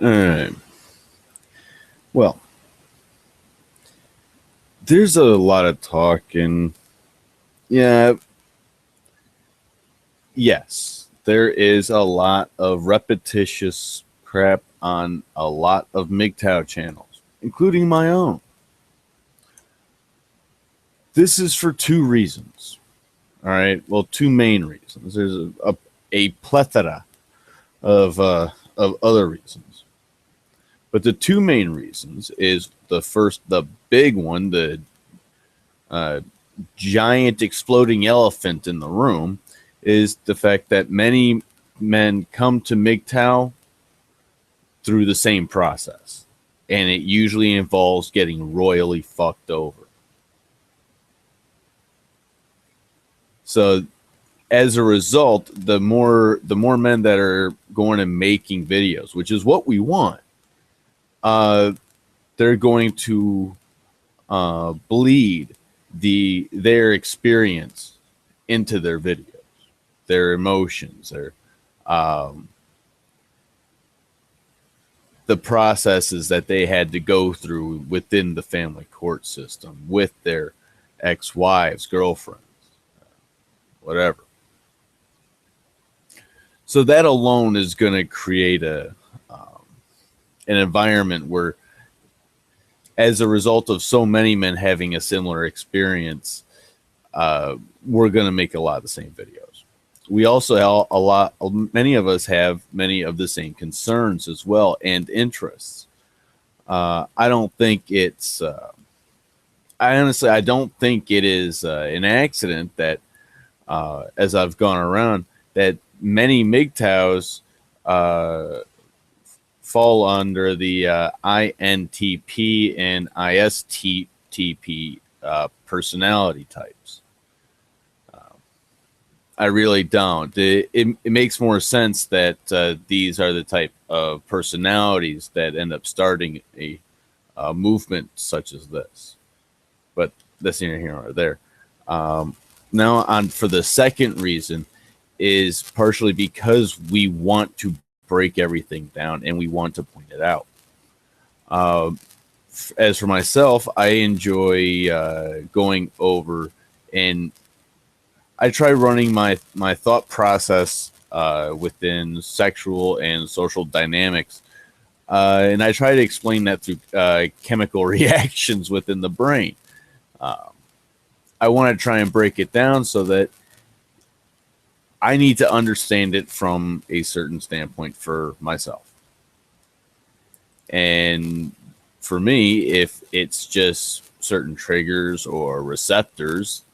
All right. Well, there's a lot of talk, and yeah, yes, there is a lot of repetitious crap on a lot of MGTOW channels, including my own. This is for two reasons. All right. Well, two main reasons. There's a plethora of other reasons, but the two main reasons is the first, the big one, the uh, giant exploding elephant in the room, is the fact that many men come to MGTOW through the same process, and it usually involves getting royally fucked over. So as a result, the more men that are going and making videos, which is what we want, uh, they're going to bleed their experience into their videos, their emotions, their um, the processes that they had to go through within the family court system with their ex-wives, girlfriends, whatever. So that alone is going to create an environment where, as a result of so many men having a similar experience, we're going to make a lot of the same videos. We also have many of us have many of the same concerns as well and interests. I don't think it's, I don't think it is an accident that, as I've gone around, that many MGTOWs fall under the INTP and ISTP personality types. I really don't. It makes more sense that these are the type of personalities that end up starting a movement such as this. But that's neither here nor there. Now, on for the second reason, is partially because we want to break everything down and we want to point it out. As for myself, I enjoy going over, and I try running my thought process within sexual and social dynamics, and I try to explain that through chemical reactions within the brain. I want to try and break it down so that I need to understand it from a certain standpoint for myself. And for me, if it's just certain triggers or receptors,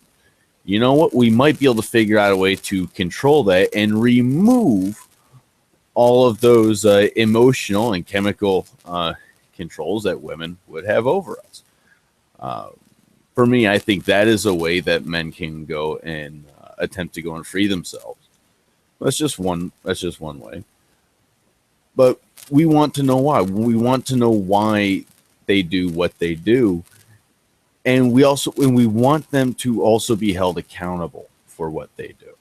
you know what? We might be able to figure out a way to control that and remove all of those emotional and chemical controls that women would have over us. For me, I think that is a way that men can go and attempt to go and free themselves. That's just one way. But we want to know why. We want to know why they do what they do, and we want them to also be held accountable for what they do.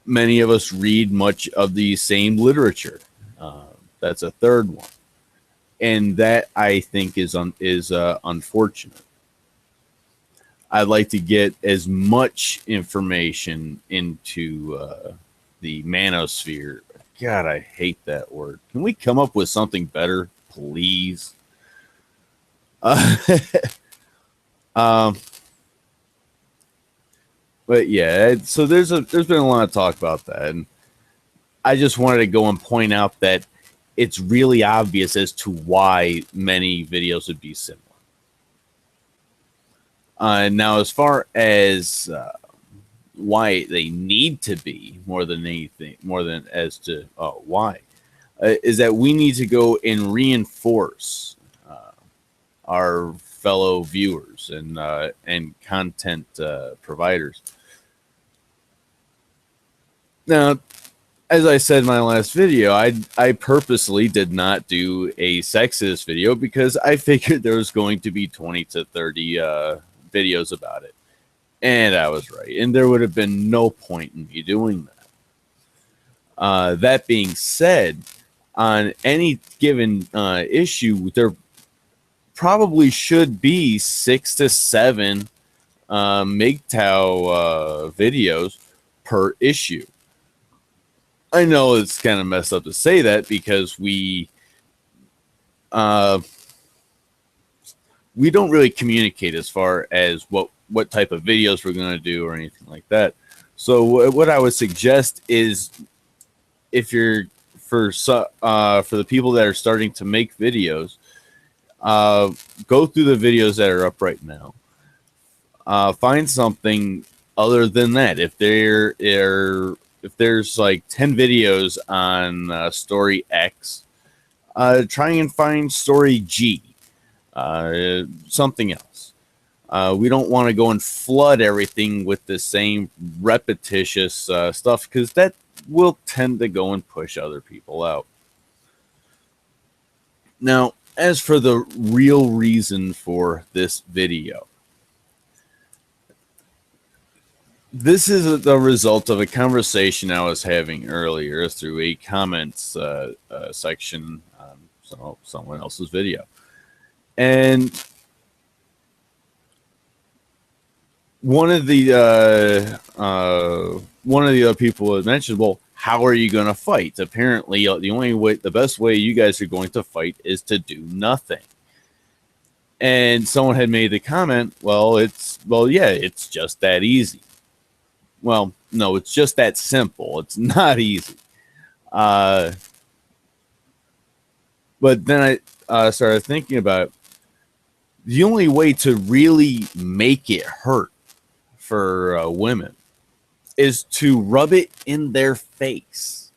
Many of us read much of the same literature. That's a third one, and that I think is unfortunate. I'd like to get as much information into the manosphere. God, I hate that word. Can we come up with something better, please? Um, but yeah, so there's been a lot of talk about that, and I just wanted to go and point out that it's really obvious as to why many videos would be similar. Now, as far as why they need to be, more than anything, more than as to why, is that we need to go and reinforce our fellow viewers and content providers. Now, as I said in my last video, I purposely did not do a sexist video because I figured there was going to be 20 to 30 videos about it. And I was right. And there would have been no point in me doing That being said, on any given issue, there probably should be 6 to 7 MGTOW videos per issue. I know it's kind of messed up to say that because we don't really communicate as far as what type of videos we're going to do or anything like that. So what I would suggest is, if you're for the people that are starting to make videos, go through the videos that are up right now. Find something other than that. If there's like 10 videos on story X, try and find story G, something else. We don't want to go and flood everything with the same repetitious stuff, because that will tend to go and push other people out. Now, as for the real reason for this video, this is the result of a conversation I was having earlier through a comments section on someone else's video. And one of the other people had mentioned, well, how are you going to fight? Apparently, the best way you guys are going to fight is to do nothing. And someone had made the comment, it's just that easy. Well, no, it's just that simple. It's not easy. But then I started thinking about the only way to really make it hurt for women is to rub it in their face.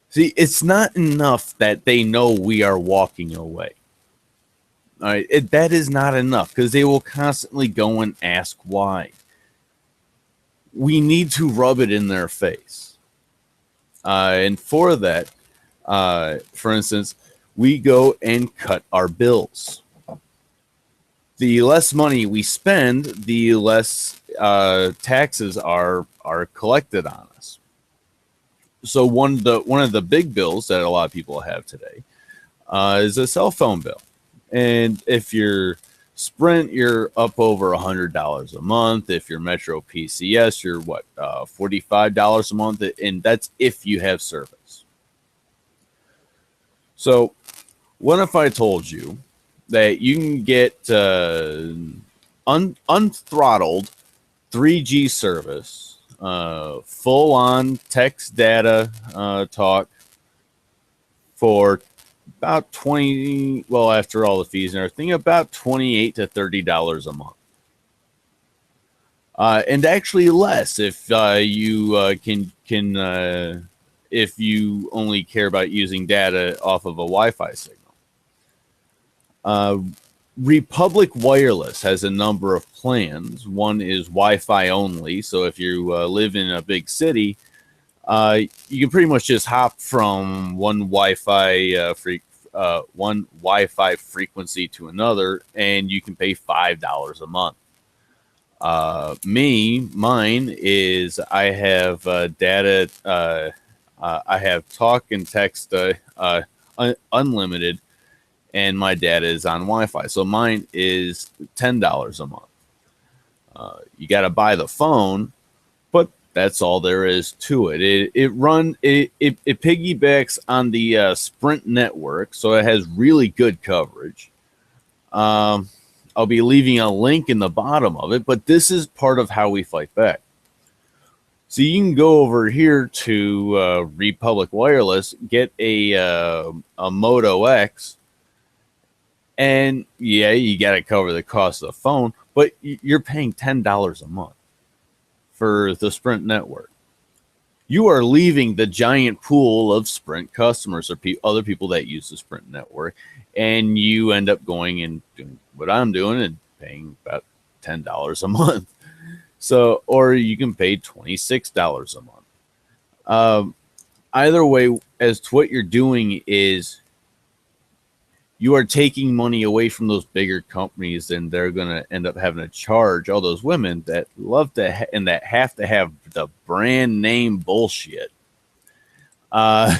See, it's not enough that they know we are walking away. All right, that is not enough, because they will constantly go and ask why. We need to rub it in their face. And for that, for instance, we go and cut our bills. The less money we spend, the less taxes are collected on us. So one of the big bills that a lot of people have today is a cell phone bill. And if you're Sprint, you're up over $100 a month. If you're Metro PCS, you're $45 a month, and that's if you have service. So what if I told you that you can get unthrottled 3G service, full-on text data talk for about after all the fees and everything, about $28 to $30 a month. And actually less if you if you only care about using data off of a Wi-Fi signal. Republic Wireless has a number of plans. One is Wi-Fi only, so if you live in a big city, you can pretty much just hop from one Wi-Fi frequency to another, and you can pay $5 a month. Mine is I have data. I have talk and text unlimited, and my data is on Wi-Fi. So mine is $10 a month. You got to buy the phone, but that's all there is to it. It piggybacks on the Sprint network, so it has really good coverage. I'll be leaving a link in the bottom of it, but this is part of how we fight back. So you can go over here to Republic Wireless, get a Moto X, and yeah, you got to cover the cost of the phone, but you're paying $10 a month for the Sprint network. You are leaving the giant pool of Sprint customers or other people that use the Sprint network, and you end up going and doing what I'm doing and paying about $10 a month. So, or you can pay $26 a month. Either way, as to what you're doing is you are taking money away from those bigger companies, and they're going to end up having to charge all those women that love to and that have to have the brand name bullshit. Uh,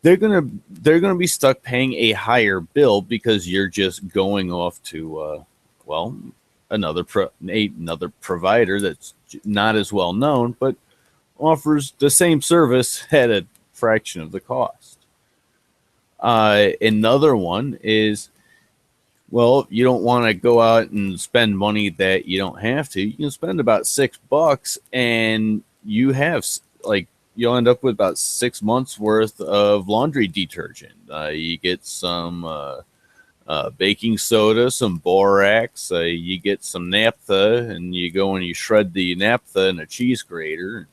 they're gonna be stuck paying a higher bill because you're just going off to well, another provider that's not as well known, but offers the same service at a fraction of the cost. Another one is, well, you don't want to go out and spend money that you don't have to. You can spend about $6 and you have like you'll end up with about 6 months worth of laundry detergent. You get some baking soda, some borax, you get some naphtha, and you go and you shred the naphtha in a cheese grater.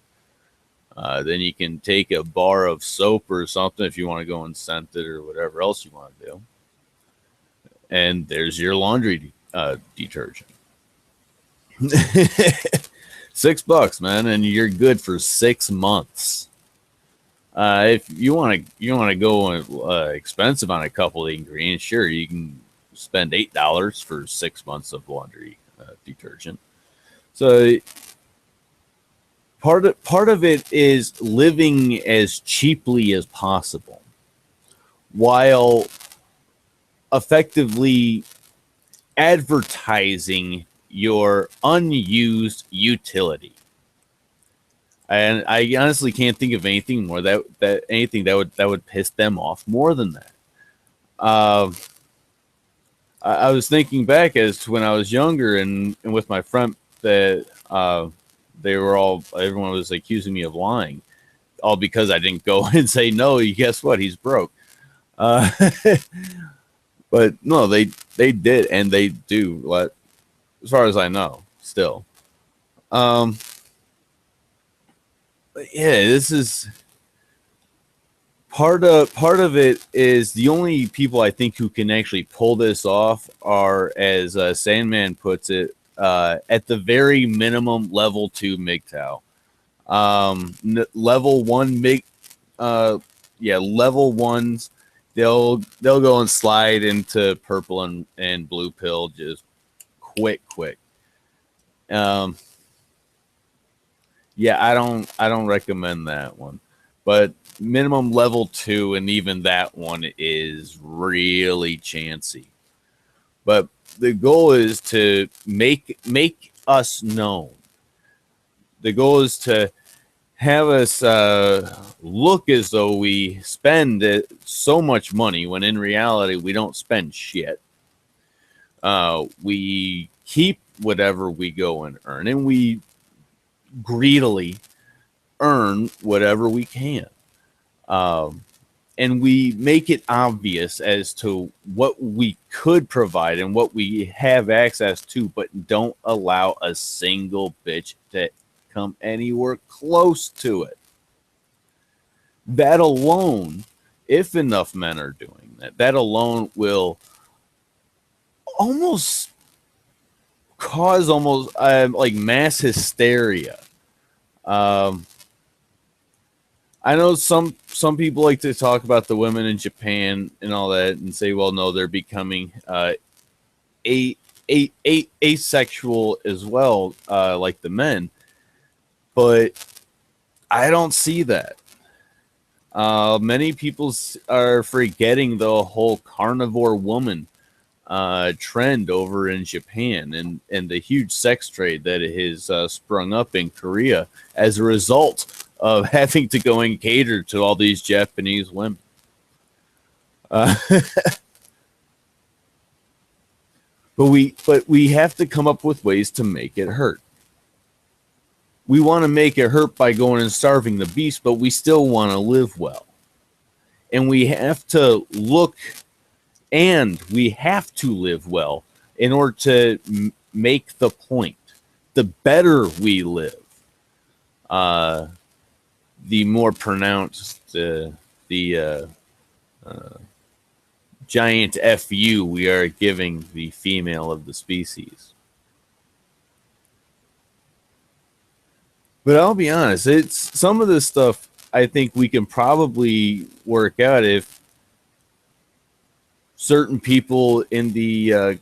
Then you can take a bar of soap or something if you want to go and scent it or whatever else you want to do. And there's your laundry detergent. $6, man, and you're good for 6 months. If you want to go expensive on a couple of ingredients, sure, you can spend $8 for 6 months of laundry detergent. So part of it is living as cheaply as possible, while effectively advertising your unused utility. And I honestly can't think of anything more that would piss them off more than that. I was thinking back as to when I was younger and with my friend that everyone was accusing me of lying, all because I didn't go and say, no, guess what? He's broke. But no, they did, and they do, as far as I know, still. But yeah, this is part of it. Is the only people I think who can actually pull this off are, as Sandman puts it, at the very minimum, level 2 MGTOW. Level 1 level 1s, they'll go and slide into purple and blue pill just quick. Yeah, I don't recommend that one. But minimum level 2, and even that one is really chancy. But the goal is to make us known. The goal is to have us look as though we spend so much money when in reality we don't spend shit. We keep whatever we go and earn, and we greedily earn whatever we can. And we make it obvious as to what we could provide and what we have access to, but don't allow a single bitch to come anywhere close to it. That alone, if enough men are doing that alone will almost cause like mass hysteria. I know some people like to talk about the women in Japan and all that and say, well, no, they're becoming asexual as well, like the men. But I don't see that. Many people are forgetting the whole carnivore woman trend over in Japan and the huge sex trade that has sprung up in Korea as a result of having to go and cater to all these Japanese women. But we have to come up with ways to make it hurt. We want to make it hurt by going and starving the beast, but we still want to live well. And we have to look, and we have to live well in order to make the point. The better we live, the more pronounced the giant FU we are giving the female of the species. But I'll be honest, it's some of this stuff I think we can probably work out if certain people in the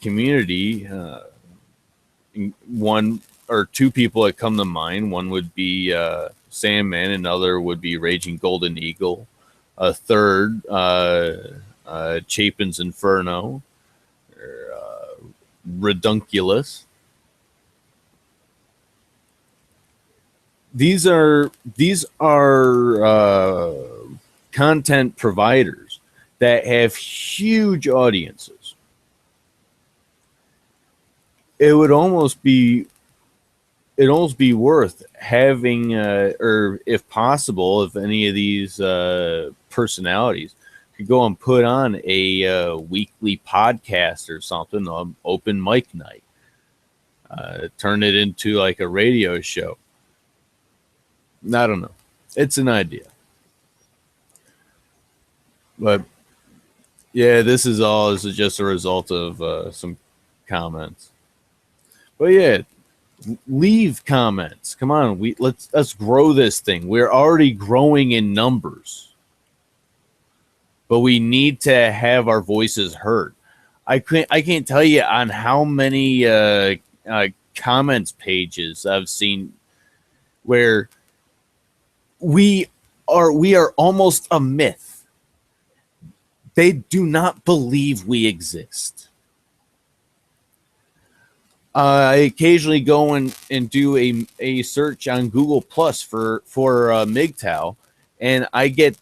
community. One or two people that come to mind. One would be Sandman, another would be Raging Golden Eagle, a third Chapin's Inferno, or, Redunculus. These are content providers that have huge audiences. It would almost be worth having, or if possible, if any of these personalities could go and put on a weekly podcast or something, open mic night, turn it into like a radio show. I don't know. It's an idea. But yeah, this is just a result of some comments. But yeah, leave comments. Come on, let's grow this thing. We're already growing in numbers, but we need to have our voices heard. I can't tell you on how many comments pages I've seen where we are almost a myth. They do not believe we exist. I occasionally go and do a search on Google Plus for MGTOW, and I get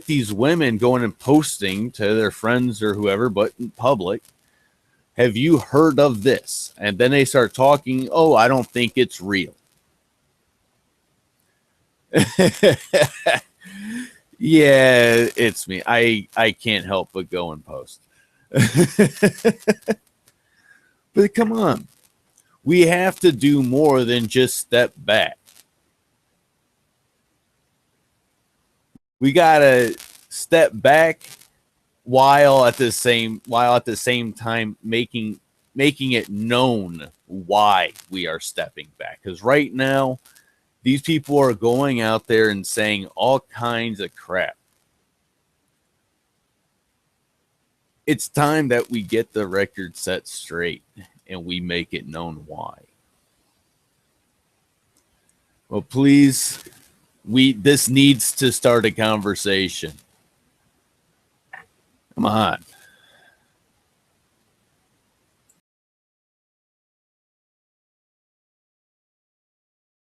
these women going and posting to their friends or whoever, but in public, have you heard of this? And then they start talking, oh, I don't think it's real. Yeah, it's me. I can't help but go and post. But come on. We have to do more than just step back. We got to step back while at the same time making it known why we are stepping back. Because right now, these people are going out there and saying all kinds of crap. It's time that we get the record set straight and we make it known why. Well, please, this needs to start a conversation. Come on.